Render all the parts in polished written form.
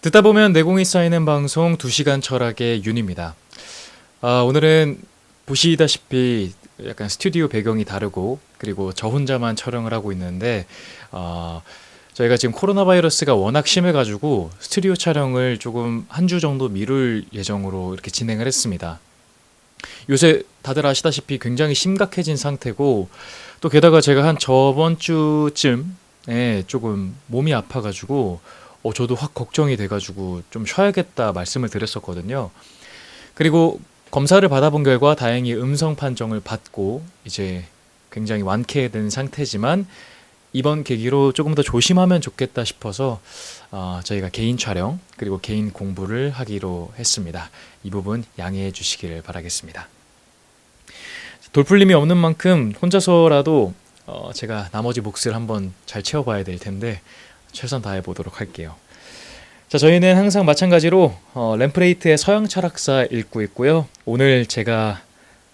듣다 보면 내공이 쌓이는 방송 2시간 철학의 윤입니다. 오늘은 보시다시피 약간 스튜디오 배경이 다르고 그리고 저 혼자만 촬영을 하고 있는데 저희가 지금 코로나 바이러스가 워낙 심해가지고 스튜디오 촬영을 조금 한 주 정도 미룰 예정으로 이렇게 진행을 했습니다. 요새 다들 아시다시피 굉장히 심각해진 상태고 또 게다가 제가 한 저번 주쯤에 조금 몸이 아파가지고 저도 확 걱정이 돼가지고 좀 쉬어야겠다 말씀을 드렸었거든요. 그리고 검사를 받아본 결과 다행히 음성 판정을 받고 이제 굉장히 완쾌된 상태지만 이번 계기로 조금 더 조심하면 좋겠다 싶어서 저희가 개인 촬영 그리고 개인 공부를 하기로 했습니다. 이 부분 양해해 주시길 바라겠습니다. 돌풀림이 없는 만큼 혼자서라도 제가 나머지 몫을 한번 잘 채워봐야 될 텐데 최선 다해 보도록 할게요. 자, 저희는 항상 마찬가지로 램프레이트의 서양 철학사 읽고 있고요. 오늘 제가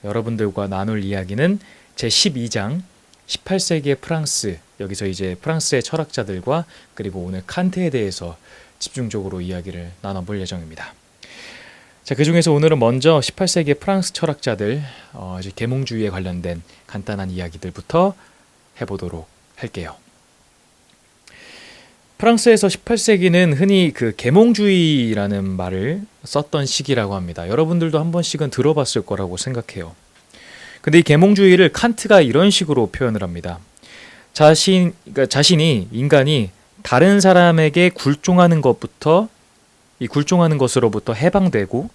여러분들과 나눌 이야기는 제 12장 18세기의 프랑스, 여기서 이제 프랑스의 철학자들과 그리고 오늘 칸트에 대해서 집중적으로 이야기를 나눠볼 예정입니다. 자, 그 중에서 오늘은 먼저 18세기의 프랑스 철학자들, 이제 계몽주의에 관련된 간단한 이야기들부터 해보도록 할게요. 프랑스에서 18세기는 흔히 그 계몽주의라는 말을 썼던 시기라고 합니다. 여러분들도 한 번씩은 들어봤을 거라고 생각해요. 근데 이 계몽주의를 칸트가 이런 식으로 표현을 합니다. 자신이 인간이 다른 사람에게 굴종하는 것부터 이 굴종하는 것으로부터 해방되고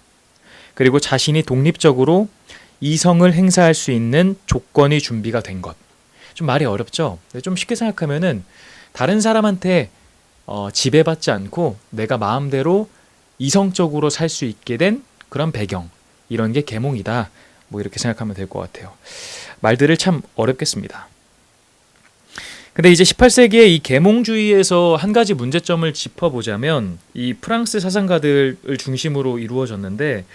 그리고 자신이 독립적으로 이성을 행사할 수 있는 조건이 준비가 된 것. 좀 말이 어렵죠? 좀 쉽게 생각하면은 다른 사람한테 지배받지 않고 내가 마음대로 이성적으로 살 수 있게 된 그런 배경, 이런 게 계몽이다. 뭐 이렇게 생각하면 될 것 같아요. 말들을 참 어렵겠습니다. 근데 이제 18세기에 이 계몽주의에서 한 가지 문제점을 짚어보자면 이 프랑스 사상가들을 중심으로 이루어졌는데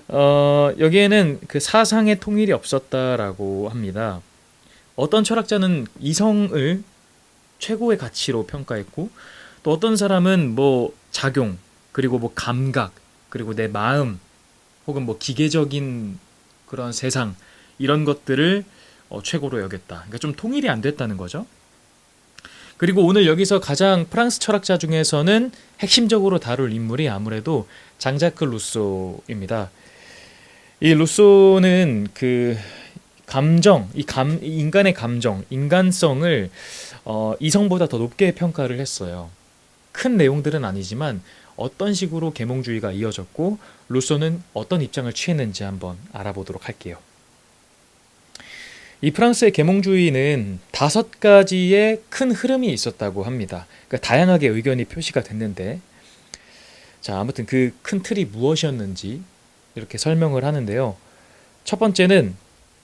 여기에는 그 사상의 통일이 없었다라고 합니다. 어떤 철학자는 이성을 최고의 가치로 평가했고 또 어떤 사람은 뭐 작용 그리고 뭐 감각 그리고 내 마음 혹은 뭐 기계적인 그런 세상 이런 것들을 최고로 여겼다. 그러니까 좀 통일이 안 됐다는 거죠. 그리고 오늘 여기서 가장 프랑스 철학자 중에서는 핵심적으로 다룰 인물이 아무래도 장자크 루소입니다. 이 루소는 그 인간의 감정, 인간성을 이성보다 더 높게 평가를 했어요. 큰 내용들은 아니지만 어떤 식으로 계몽주의가 이어졌고 루소는 어떤 입장을 취했는지 한번 알아보도록 할게요. 이 프랑스의 계몽주의는 5가지의 큰 흐름이 있었다고 합니다. 그러니까 다양하게 의견이 표시가 됐는데 자, 아무튼 그 큰 틀이 무엇이었는지 이렇게 설명을 하는데요. 첫 번째는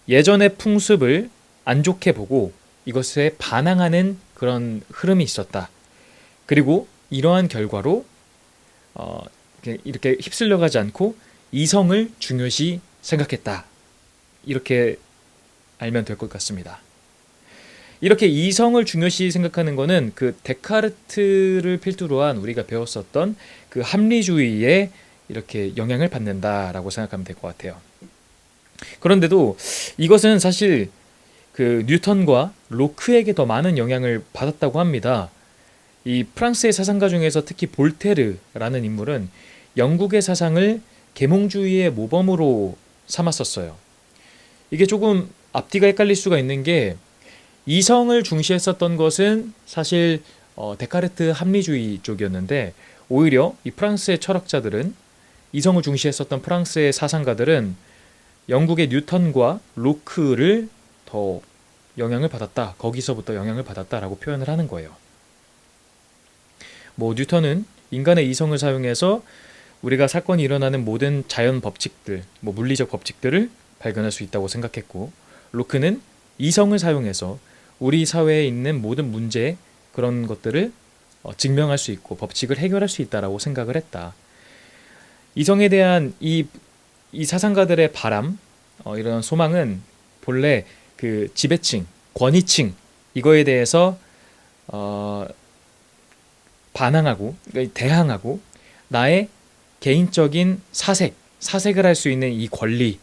예전의 풍습을 안 좋게 보고 이것에 반항하는 그런 흐름이 있었다. 그리고 이러한 결과로 이렇게 휩쓸려가지 않고 이성을 중요시 생각했다. 이렇게 알면 될 것 같습니다. 이렇게 이성을 중요시 생각하는 것은 그 데카르트를 필두로 한 우리가 배웠었던 그 합리주의에 이렇게 영향을 받는다라고 생각하면 될 것 같아요. 그런데도 이것은 사실 그 뉴턴과 로크에게 더 많은 영향을 받았다고 합니다. 이 프랑스의 사상가 중에서 특히 볼테르라는 인물은 영국의 사상을 계몽주의의 모범으로 삼았었어요. 이게 조금 앞뒤가 헷갈릴 수가 있는 게 이성을 중시했었던 것은 사실 데카르트 합리주의 쪽이었는데 오히려 이 프랑스의 철학자들은 이성을 중시했었던 프랑스의 사상가들은 영국의 뉴턴과 로크를 더 영향을 받았다. 거기서부터 영향을 받았다라고 표현을 하는 거예요. 뭐 뉴턴은 인간의 이성을 사용해서 우리가 사건이 일어나는 모든 자연 법칙들, 뭐 물리적 법칙들을 발견할 수 있다고 생각했고 로크는 이성을 사용해서 우리 사회에 있는 모든 문제 그런 것들을 증명할 수 있고 법칙을 해결할 수 있다라고 생각을 했다. 이성에 대한 이 사상가들의 바람, 이런 소망은 본래 그 지배층, 권위층 이거에 대해서 반항하고 그러니까 대항하고 나의 개인적인 사색을 할 수 있는 이 권리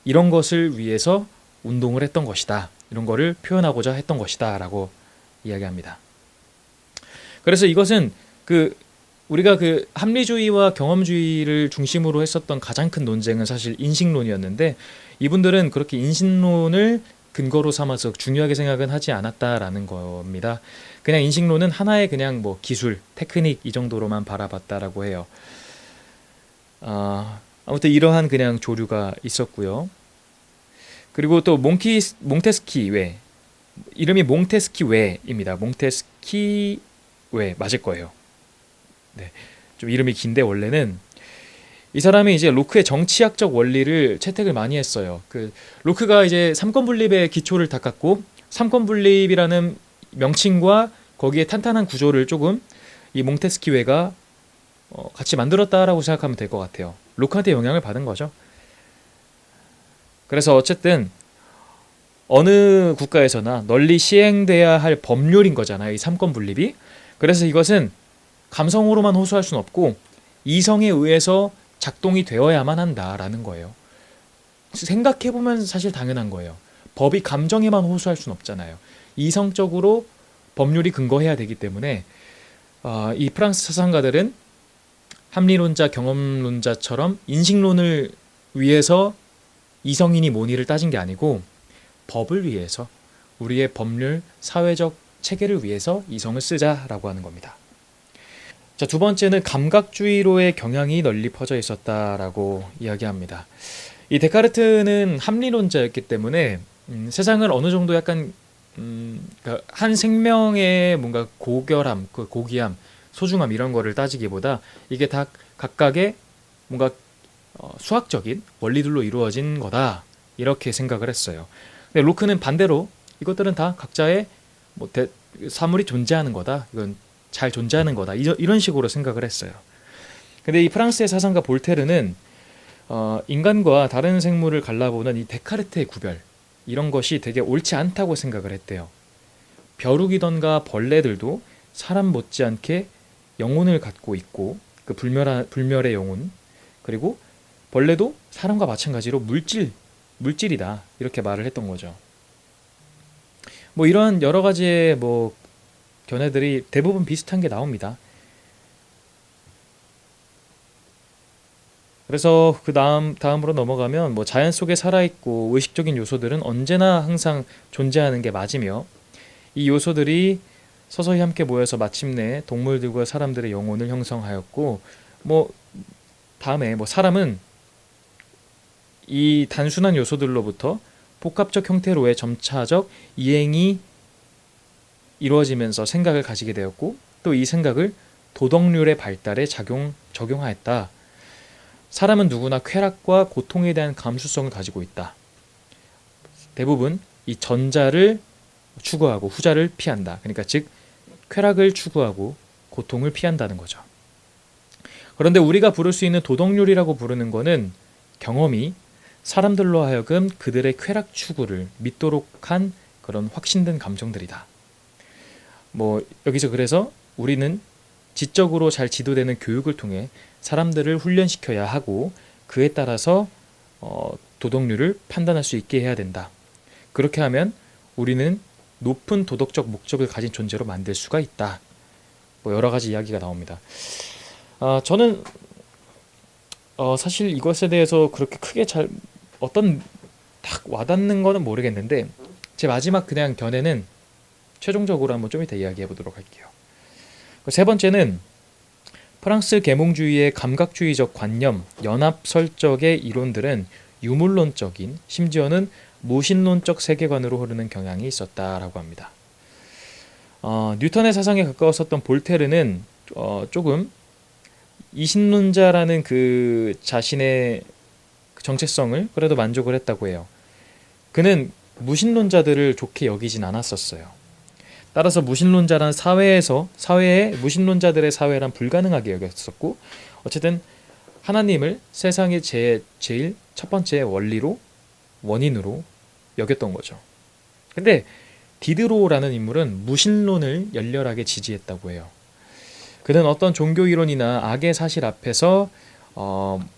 이런 것을 위해서 운동을 했던 것이다. 이런 거를 표현하고자 했던 것이다 라고 이야기합니다. 그래서 이것은 우리가 합리주의와 경험주의를 중심으로 했었던 가장 큰 논쟁은 사실 인식론이었는데 이분들은 그렇게 인식론을 근거로 삼아서 중요하게 생각은 하지 않았다라는 겁니다. 그냥 인식론은 하나의 그냥 뭐 기술, 테크닉 이 정도로만 바라봤다라고 해요. 아무튼 이러한 그냥 조류가 있었고요. 그리고 또 몽테스키 외, 이름이 몽테스키 외입니다. 몽테스키 외 맞을 거예요. 네, 좀 이름이 긴데 원래는 이 사람이 이제 로크의 정치학적 원리를 채택을 많이 했어요. 로크가 이제 삼권분립의 기초를 닦았고 삼권분립이라는 명칭과 거기에 탄탄한 구조를 조금 이 몽테스키웨가 같이 만들었다라고 생각하면 될 것 같아요. 로크한테 영향을 받은 거죠. 그래서 어쨌든 어느 국가에서나 널리 시행돼야 할 법률인 거잖아요. 이 삼권분립이. 그래서 이것은 감성으로만 호소할 수는 없고 이성에 의해서 작동이 되어야만 한다라는 거예요. 생각해보면 사실 당연한 거예요. 법이 감정에만 호소할 수는 없잖아요. 이성적으로 법률이 근거해야 되기 때문에 이 프랑스 사상가들은 합리론자, 경험론자처럼 인식론을 위해서 이성이니 뭐니를 따진 게 아니고 법을 위해서 우리의 법률, 사회적 체계를 위해서 이성을 쓰자라고 하는 겁니다. 자, 두 번째는 감각주의로의 경향이 널리 퍼져 있었다라고 이야기합니다. 이 데카르트는 합리론자였기 때문에 세상을 어느 정도 약간 그러니까 한 생명의 뭔가 고결함, 고귀함, 소중함 이런 거를 따지기보다 이게 다 각각의 뭔가 수학적인 원리들로 이루어진 거다 이렇게 생각을 했어요. 근데 로크는 반대로 이것들은 다 각자의 사물이 존재하는 거다. 이건 잘 존재하는 거다. 이런 식으로 생각을 했어요. 근데 이 프랑스의 사상가 볼테르는 인간과 다른 생물을 갈라보는 이 데카르트의 구별 이런 것이 되게 옳지 않다고 생각을 했대요. 벼룩이던가 벌레들도 사람 못지않게 영혼을 갖고 있고 불멸의 영혼 그리고 벌레도 사람과 마찬가지로 물질이다 이렇게 말을 했던 거죠. 뭐 이런 여러 가지의 견해들이 대부분 비슷한 게 나옵니다. 그래서 다음으로 넘어가면 자연 속에 살아있고 의식적인 요소들은 언제나 항상 존재하는 게 맞으며 이 요소들이 서서히 함께 모여서 마침내 동물들과 사람들의 영혼을 형성하였고 다음에 사람은 이 단순한 요소들로부터 복합적 형태로의 점차적 이행이 이루어지면서 생각을 가지게 되었고 또 이 생각을 도덕률의 발달에 적용하였다. 사람은 누구나 쾌락과 고통에 대한 감수성을 가지고 있다. 대부분 이 전자를 추구하고 후자를 피한다. 그러니까 즉 쾌락을 추구하고 고통을 피한다는 거죠. 그런데 우리가 부를 수 있는 도덕률이라고 부르는 거는 경험이 사람들로 하여금 그들의 쾌락 추구를 믿도록 한 그런 확신된 감정들이다. 여기서 그래서 우리는 지적으로 잘 지도되는 교육을 통해 사람들을 훈련시켜야 하고 그에 따라서 도덕률을 판단할 수 있게 해야 된다. 그렇게 하면 우리는 높은 도덕적 목적을 가진 존재로 만들 수가 있다. 여러 가지 이야기가 나옵니다. 저는 사실 이것에 대해서 그렇게 크게 어떤 딱 와닿는 거는 모르겠는데 제 마지막 그냥 견해는 최종적으로 한번 좀 이따 이야기해 보도록 할게요. 세 번째는 프랑스 계몽주의의 감각주의적 관념, 연합 설적의 이론들은 유물론적인 심지어는 무신론적 세계관으로 흐르는 경향이 있었다라고 합니다. 뉴턴의 사상에 가까웠었던 볼테르는 조금 이신론자라는 자신의 정체성을 그래도 만족을 했다고 해요. 그는 무신론자들을 좋게 여기진 않았었어요. 따라서 무신론자란 사회에 무신론자들의 사회란 불가능하게 여겼었고 어쨌든 하나님을 세상의 제일 첫 번째 원인으로 여겼던 거죠. 근데 디드로라는 인물은 무신론을 열렬하게 지지했다고 해요. 그는 어떤 종교 이론이나 악의 사실 앞에서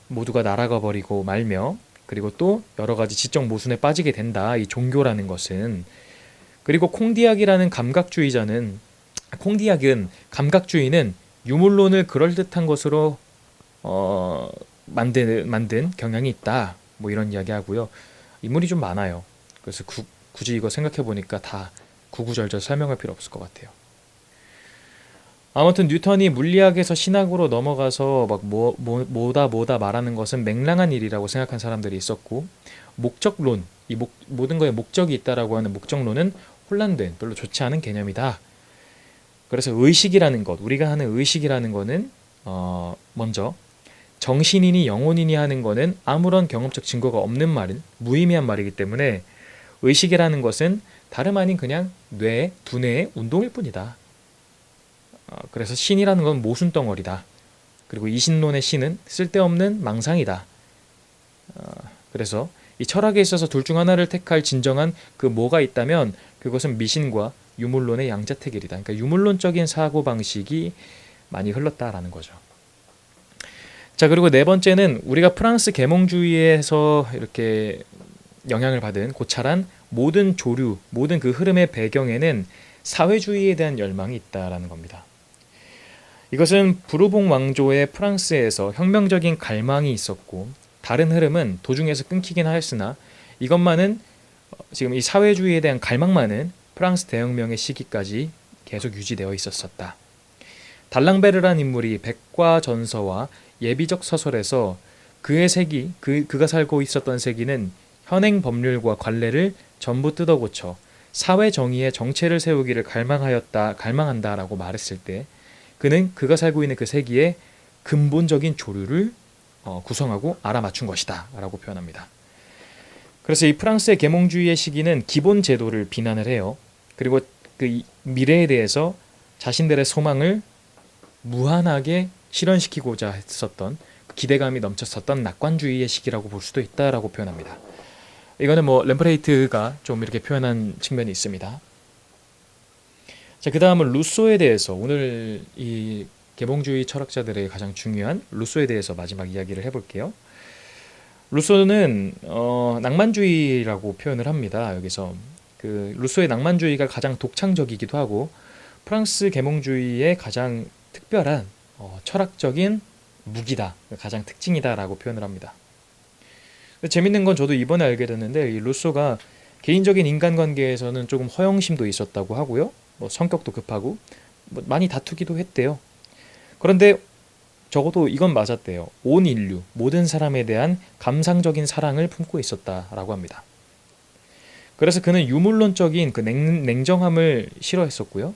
모두가 날아가 버리고 말며, 그리고 또 여러 가지 지적 모순에 빠지게 된다. 이 종교라는 것은. 그리고 콩디악은 감각주의는 유물론을 그럴듯한 것으로 만든 경향이 있다. 뭐 이런 이야기하고요. 인물이 좀 많아요. 그래서 굳이 이거 생각해 보니까 다 구구절절 설명할 필요 없을 것 같아요. 아무튼 뉴턴이 물리학에서 신학으로 넘어가서 막 뭐다 말하는 것은 맹랑한 일이라고 생각한 사람들이 있었고, 목적론, 모든 거에 목적이 있다라고 하는 목적론은 혼란된, 별로 좋지 않은 개념이다. 그래서 우리가 하는 의식이라는 거는 먼저 정신이니 영혼이니 하는 거는 아무런 경험적 증거가 없는 말은 무의미한 말이기 때문에 의식이라는 것은 다름 아닌 그냥 뇌, 두뇌의 운동일 뿐이다. 그래서 신이라는 건 모순덩어리다. 그리고 이신론의 신은 쓸데없는 망상이다. 그래서 이 철학에 있어서 둘 중 하나를 택할 진정한 그 뭐가 있다면 그것은 미신과 유물론의 양자택일이다. 그러니까 유물론적인 사고방식이 많이 흘렀다라는 거죠. 자, 그리고 네 번째는 우리가 프랑스 계몽주의에서 이렇게 영향을 받은 고찰한 모든 조류, 모든 그 흐름의 배경에는 사회주의에 대한 열망이 있다라는 겁니다. 이것은 부르봉 왕조의 프랑스에서 혁명적인 갈망이 있었고, 다른 흐름은 도중에서 끊기긴 하였으나 이것만은 지금 이 사회주의에 대한 갈망만은 프랑스 대혁명의 시기까지 계속 유지되어 있었다. 달랑베르란 인물이 백과전서와 예비적 서설에서 그가 살고 있었던 세기는 현행 법률과 관례를 전부 뜯어고쳐 사회 정의의 정체를 세우기를 갈망한다라고 말했을 때, 그가 살고 있는 그 세기의 근본적인 조류를 구성하고 알아맞춘 것이다 라고 표현합니다. 그래서 이 프랑스의 계몽주의의 시기는 기본 제도를 비난을 해요. 그리고 그 미래에 대해서 자신들의 소망을 무한하게 실현시키고자 했었던, 기대감이 넘쳤었던 낙관주의의 시기라고 볼 수도 있다라고 표현합니다. 이거는 뭐 렘브레이트가 좀 이렇게 표현한 측면이 있습니다. 자, 그 다음은 루소에 대해서, 오늘 이 계몽주의 철학자들의 가장 중요한 루소에 대해서 마지막 이야기를 해볼게요. 루소는 낭만주의라고 표현을 합니다. 여기서 그 루소의 낭만주의가 가장 독창적이기도 하고 프랑스 계몽주의의 가장 특별한 철학적인 무기다, 가장 특징이다라고 표현을 합니다. 재밌는 건 저도 이번에 알게 됐는데, 이 루소가 개인적인 인간관계에서는 조금 허영심도 있었다고 하고요. 뭐 성격도 급하고 뭐 많이 다투기도 했대요. 그런데 적어도 이건 맞았대요. 온 인류, 모든 사람에 대한 감상적인 사랑을 품고 있었다라고 합니다. 그래서 그는 유물론적인 그 냉정함을 싫어했었고요.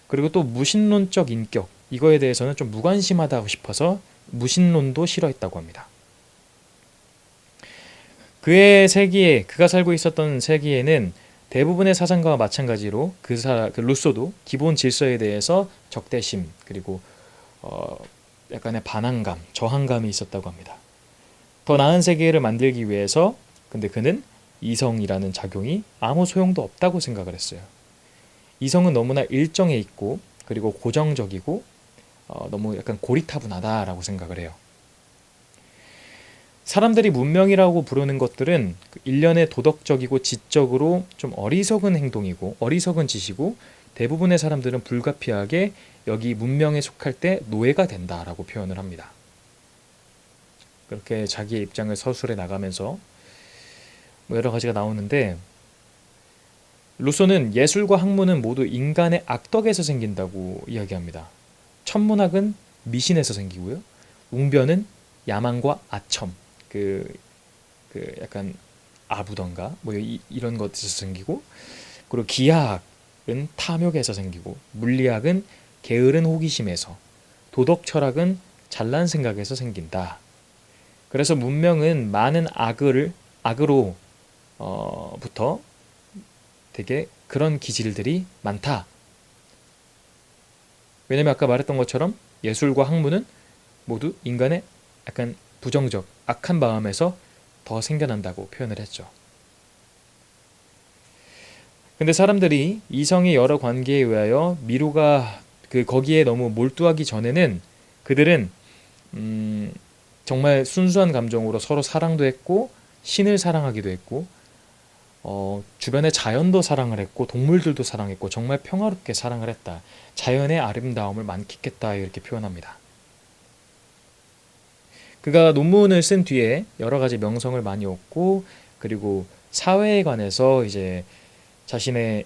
그리고 또 무신론적 인격, 이거에 대해서는 좀 무관심하다고 싶어서 무신론도 싫어했다고 합니다. 그가 살고 있었던 세기에는 대부분의 사상가와 마찬가지로 그 루소도 기본 질서에 대해서 적대심, 그리고 약간의 반항감, 저항감이 있었다고 합니다. 더 나은 세계를 만들기 위해서 근데 그는 이성이라는 작용이 아무 소용도 없다고 생각을 했어요. 이성은 너무나 일정해 있고 그리고 고정적이고 너무 약간 고리타분하다라고 생각을 해요. 사람들이 문명이라고 부르는 것들은 일련의 도덕적이고 지적으로 좀 어리석은 행동이고 어리석은 짓이고, 대부분의 사람들은 불가피하게 여기 문명에 속할 때 노예가 된다라고 표현을 합니다. 그렇게 자기의 입장을 서술해 나가면서 뭐 여러 가지가 나오는데, 루소는 예술과 학문은 모두 인간의 악덕에서 생긴다고 이야기합니다. 천문학은 미신에서 생기고요. 웅변은 야망과 아첨, 약간 아부던가 뭐 이런 것에서 생기고, 그리고 기하학은 탐욕에서 생기고, 물리학은 게으른 호기심에서, 도덕 철학은 잘난 생각에서 생긴다. 그래서 문명은 많은 악으로부터 되게 그런 기질들이 많다. 왜냐면 아까 말했던 것처럼 예술과 학문은 모두 인간의 약간 부정적, 악한 마음에서 더 생겨난다고 표현을 했죠. 근데 사람들이 이성의 여러 관계에 의하여 미루가 거기에 너무 몰두하기 전에는 그들은 정말 순수한 감정으로 서로 사랑도 했고 신을 사랑하기도 했고 주변의 자연도 사랑을 했고 동물들도 사랑했고 정말 평화롭게 사랑을 했다. 자연의 아름다움을 만끽했다 이렇게 표현합니다. 그가 논문을 쓴 뒤에 여러 가지 명성을 많이 얻고 그리고 사회에 관해서 이제 자신의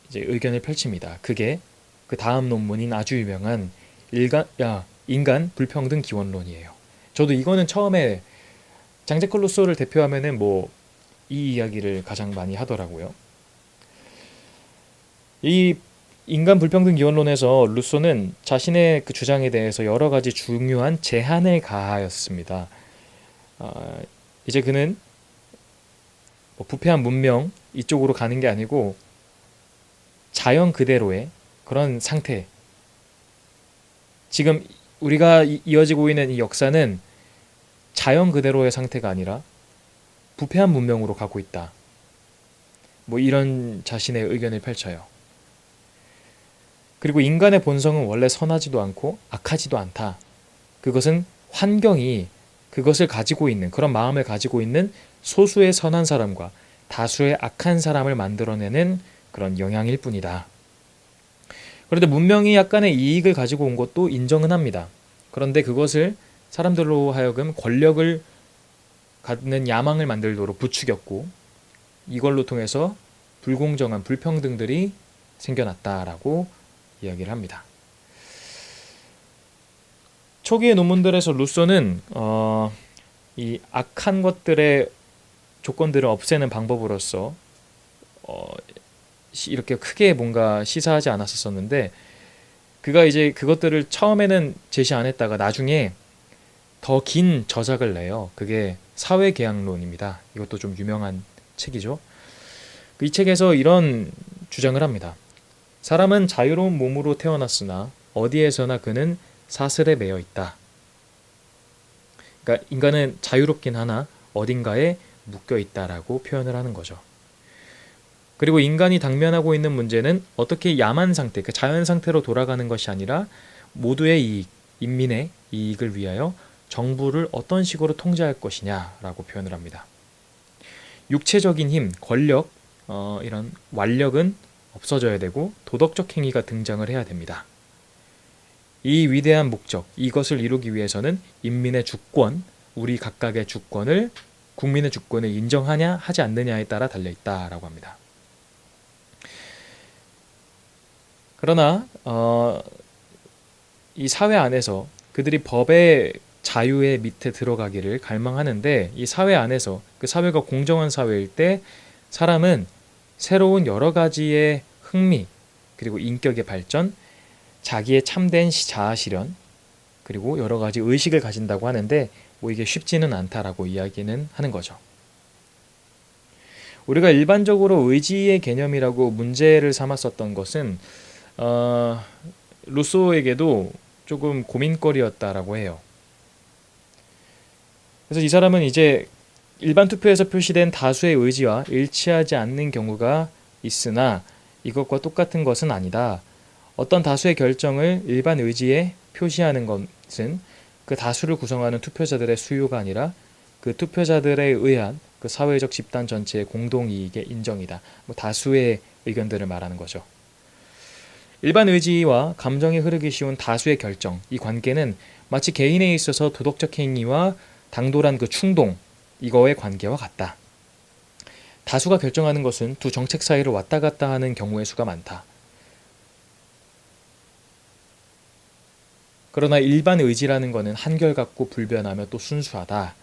이제 의견을 펼칩니다. 그게 그 다음 논문인 아주 유명한 인간 불평등 기원론이에요. 저도 이거는 처음에 장제크 루소를 대표하면은 뭐 이 이야기를 가장 많이 하더라고요. 이 인간 불평등 기원론에서 루소는 자신의 그 주장에 대해서 여러 가지 중요한 제한을 가하였습니다. 이제 그는 뭐 부패한 문명 이쪽으로 가는 게 아니고 자연 그대로의 그런 상태. 지금 우리가 이어지고 있는 이 역사는 자연 그대로의 상태가 아니라 부패한 문명으로 가고 있다. 뭐 이런 자신의 의견을 펼쳐요. 그리고 인간의 본성은 원래 선하지도 않고 악하지도 않다. 그것은 환경이 그것을 가지고 있는 그런 마음을 가지고 있는 소수의 선한 사람과 다수의 악한 사람을 만들어내는 그런 영향일 뿐이다. 그런데 문명이 약간의 이익을 가지고 온 것도 인정은 합니다. 그런데 그것을 사람들로 하여금 권력을 갖는 야망을 만들도록 부추겼고 이걸로 통해서 불공정한 불평등들이 생겨났다라고 이야기를 합니다. 초기의 논문들에서 루소는 이 악한 것들의 조건들을 없애는 방법으로서 이렇게 크게 뭔가 시사하지 않았었는데 그가 이제 그것들을 처음에는 제시 안 했다가 나중에 더 긴 저작을 내요. 그게 사회계약론입니다. 이것도 좀 유명한 책이죠. 이 책에서 이런 주장을 합니다. 사람은 자유로운 몸으로 태어났으나 어디에서나 그는 사슬에 매여 있다. 그러니까 인간은 자유롭긴 하나 어딘가에 묶여 있다라고 표현을 하는 거죠. 그리고 인간이 당면하고 있는 문제는 어떻게 야만 상태, 그 자연 상태로 돌아가는 것이 아니라 모두의 이익, 인민의 이익을 위하여 정부를 어떤 식으로 통제할 것이냐라고 표현을 합니다. 육체적인 힘, 권력, 이런 완력은 없어져야 되고 도덕적 행위가 등장을 해야 됩니다. 이 위대한 목적, 이것을 이루기 위해서는 인민의 주권, 우리 각각의 주권을 국민의 주권을 인정하냐 하지 않느냐에 따라 달려있다라고 합니다. 그러나 이 사회 안에서 그들이 법의 자유의 밑에 들어가기를 갈망하는데 이 사회 안에서 그 사회가 공정한 사회일 때 사람은 새로운 여러 가지의 흥미 그리고 인격의 발전, 자기의 참된 자아 실현 그리고 여러 가지 의식을 가진다고 하는데 뭐 이게 쉽지는 않다라고 이야기는 하는 거죠. 우리가 일반적으로 의지의 개념이라고 문제를 삼았었던 것은 루소에게도 조금 고민거리였다라고 해요. 그래서 이 사람은 이제 일반 투표에서 표시된 다수의 의지와 일치하지 않는 경우가 있으나 이것과 똑같은 것은 아니다. 어떤 다수의 결정을 일반 의지에 표시하는 것은 그 다수를 구성하는 투표자들의 수요가 아니라 그 투표자들에 의한 그 사회적 집단 전체의 공동이익의 인정이다. 뭐 다수의 의견들을 말하는 거죠. 일반 의지와 감정이 흐르기 쉬운 다수의 결정, 이 관계는 마치 개인에 있어서 도덕적 행위와 당돌한 그 충동, 이거의 관계와 같다. 다수가 결정하는 것은 두 정책 사이를 왔다 갔다 하는 경우의 수가 많다. 그러나 일반 의지라는 것은 한결같고 불변하며 또 순수하다.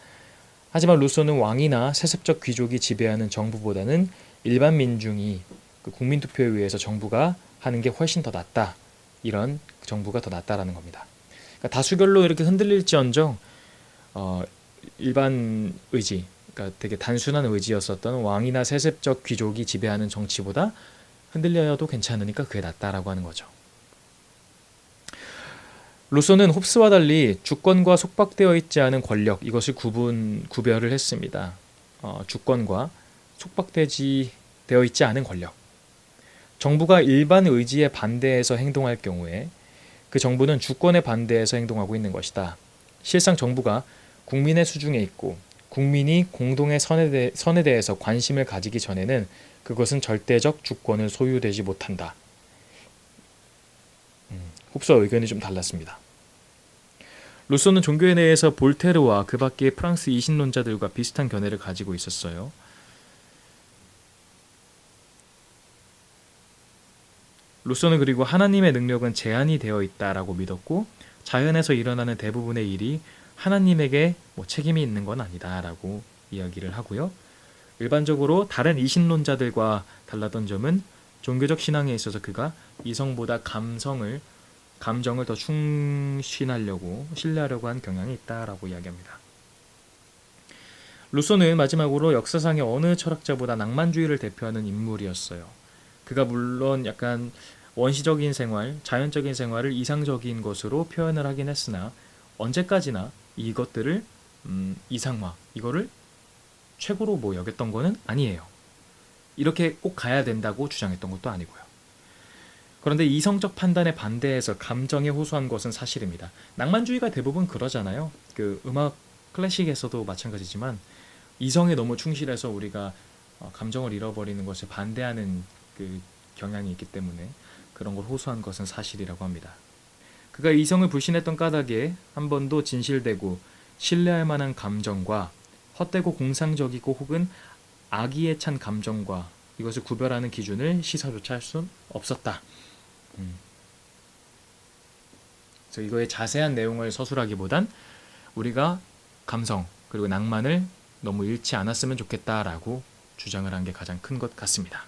하지만 루소는 왕이나 세습적 귀족이 지배하는 정부보다는 일반 민중이 그 국민투표에 의해서 정부가 하는 게 훨씬 더 낫다. 이런 정부가 더 낫다라는 겁니다. 그러니까 다수결로 이렇게 흔들릴지언정 일반 의지, 그러니까 되게 단순한 의지였었던 왕이나 세습적 귀족이 지배하는 정치보다 흔들려도 괜찮으니까 그게 낫다라고 하는 거죠. 루소는 홉스와 달리 주권과 속박되어 있지 않은 권력, 이것을 구별을 했습니다. 주권과 되어 있지 않은 권력. 정부가 일반 의지에 반대해서 행동할 경우에 그 정부는 주권에 반대해서 행동하고 있는 것이다. 실상 정부가 국민의 수중에 있고 국민이 공동의 선에 대해서 관심을 가지기 전에는 그것은 절대적 주권을 소유되지 못한다. 흡수와 의견이 좀 달랐습니다. 루소는 종교에 대해서 볼테르와 그 밖의 프랑스 이신론자들과 비슷한 견해를 가지고 있었어요. 루소는 그리고 하나님의 능력은 제한이 되어 있다라고 믿었고 자연에서 일어나는 대부분의 일이 하나님에게 책임이 있는 건 아니다라고 이야기를 하고요. 일반적으로 다른 이신론자들과 달랐던 점은 종교적 신앙에 있어서 그가 이성보다 감정을 더 충신하려고 신뢰하려고 한 경향이 있다라고 이야기합니다. 루소는 마지막으로 역사상의 어느 철학자보다 낭만주의를 대표하는 인물이었어요. 그가 물론 약간 원시적인 생활, 자연적인 생활을 이상적인 것으로 표현을 하긴 했으나 언제까지나 이것들을 이상화, 이거를 최고로 여겼던 거는 아니에요. 이렇게 꼭 가야 된다고 주장했던 것도 아니고요. 그런데 이성적 판단에 반대해서 감정에 호소한 것은 사실입니다. 낭만주의가 대부분 그러잖아요. 그 음악 클래식에서도 마찬가지지만 이성에 너무 충실해서 우리가 감정을 잃어버리는 것을 반대하는 그 경향이 있기 때문에 그런 걸 호소한 것은 사실이라고 합니다. 그가 이성을 불신했던 까닭에 한 번도 진실되고 신뢰할 만한 감정과 헛되고 공상적이고 혹은 악의에 찬 감정과 이것을 구별하는 기준을 시사조차 할 수 없었다. 그래서 이거의 자세한 내용을 서술하기보단 우리가 감성 그리고 낭만을 너무 잃지 않았으면 좋겠다라고 주장을 한 게 가장 큰 것 같습니다.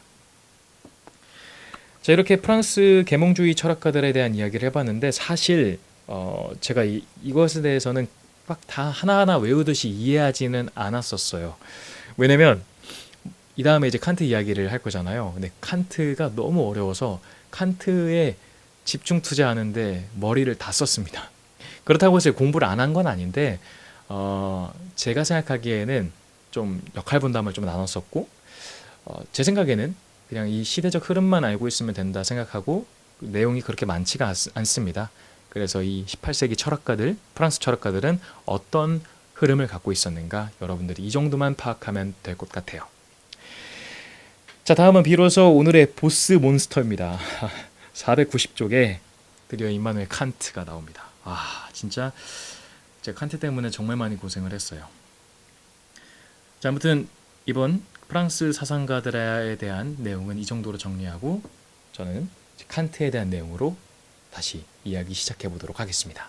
자, 이렇게 프랑스 계몽주의 철학가들에 대한 이야기를 해봤는데 사실 제가 이것에 대해서는 막 다 하나하나 외우듯이 이해하지는 않았었어요. 왜냐면 이 다음에 이제 칸트 이야기를 할 거잖아요. 근데 칸트가 너무 어려워서 칸트에 집중 투자하는데 머리를 다 썼습니다. 그렇다고 해서 공부를 안 한 건 아닌데 제가 생각하기에는 좀 역할 분담을 좀 나눴었고 제 생각에는 그냥 이 시대적 흐름만 알고 있으면 된다 생각하고 내용이 그렇게 많지가 않습니다. 그래서 이 18세기 철학가들, 프랑스 철학가들은 어떤 흐름을 갖고 있었는가 여러분들이 이 정도만 파악하면 될 것 같아요. 자, 다음은 비로소 오늘의 보스 몬스터입니다. 490쪽에 드디어 임마누엘 칸트가 나옵니다. 진짜 제가 칸트 때문에 정말 많이 고생을 했어요. 자, 아무튼 이번 프랑스 사상가들에 대한 내용은 이 정도로 정리하고 저는 칸트에 대한 내용으로 다시 이야기 시작해 보도록 하겠습니다.